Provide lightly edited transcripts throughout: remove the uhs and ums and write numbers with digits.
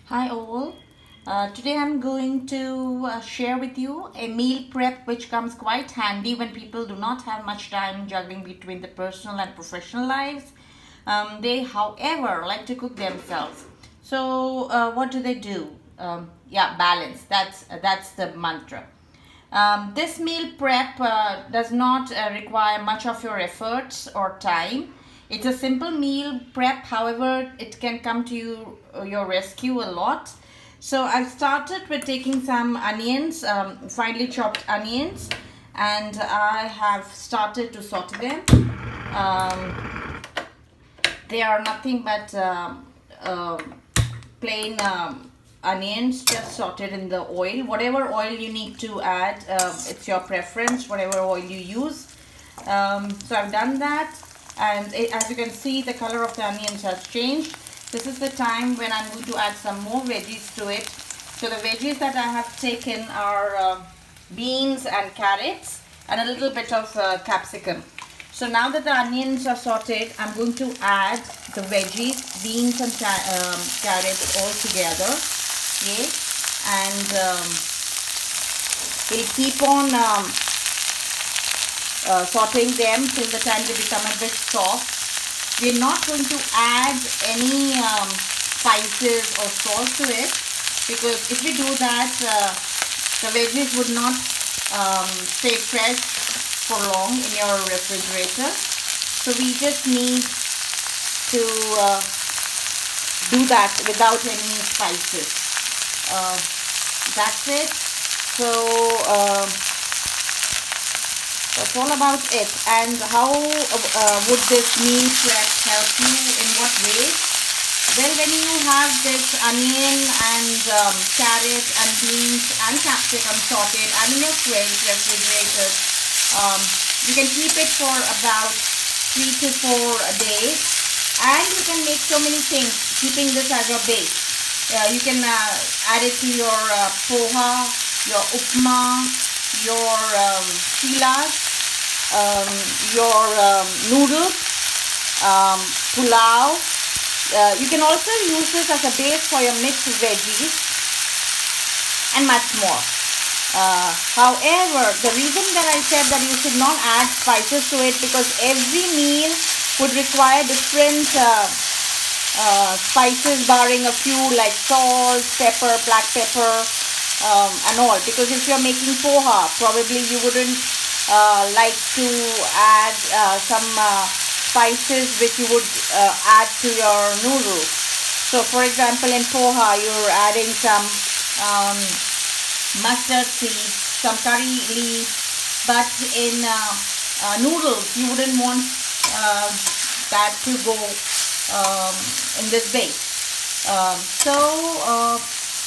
Hi all. Today I'm going to share with you a meal prep which comes quite handy when people do not have much time juggling between the personal and professional lives. They, however, like to cook themselves. So what do they do? Balance. That's the mantra. This meal prep does not require much of your efforts or time. It's a simple meal prep, however, it can come to your rescue a lot. So I've started with taking some onions, finely chopped onions, and I have started to saute them. They are nothing but plain onions just sauteed in the oil. Whatever oil you need to add, it's your preference, whatever oil you use. So I've done that, and as you can see, the color of the onions has changed. This is the time when I'm going to add some more veggies to it. So the veggies that I have taken are beans and carrots and a little bit of capsicum. So now that the onions are sauteed, I'm going to add the veggies, beans and carrots all together. Okay, and we'll keep on sauteing them till the time they become a bit soft. We're not going to add any spices or salt to it, because if we do that, the veggies would not stay fresh for long in your refrigerator. So we just need to do that without any spices. That's it. So that's all about it. And how would this meal prep help you? In what ways? Well, when you have this onion and carrot and beans and capsicum sauteed and in your fridge, refrigerator, you can keep it for about 3 to 4 days, and you can make so many things keeping this as your base. You can add it to your poha, your upma, your chilas, your noodles, pulao. You can also use this as a base for your mixed veggies and much more. However, the reason that I said that you should not add spices to it, because every meal would require different spices, barring a few like salt, pepper, black pepper, and all. Because if you're making poha, probably you wouldn't like to add some spices which you would add to your noodles. So for example, in poha, you're adding some mustard seeds, some curry leaves, but in noodles you wouldn't want that to go in this base.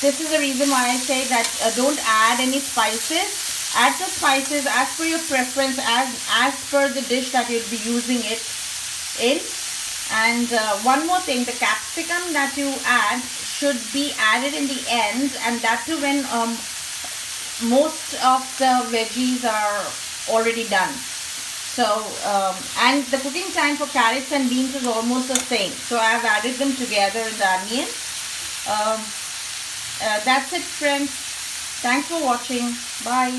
This is the reason why I say that don't add any spices. Add the spices as per your preference, as per the dish that you'll be using it in. And one more thing, the capsicum that you add should be added in the end, and that too when most of the veggies are already done. So and the cooking time for carrots and beans is almost the same, so I have added them together in the onion. That's it, friends. Thanks for watching. Bye.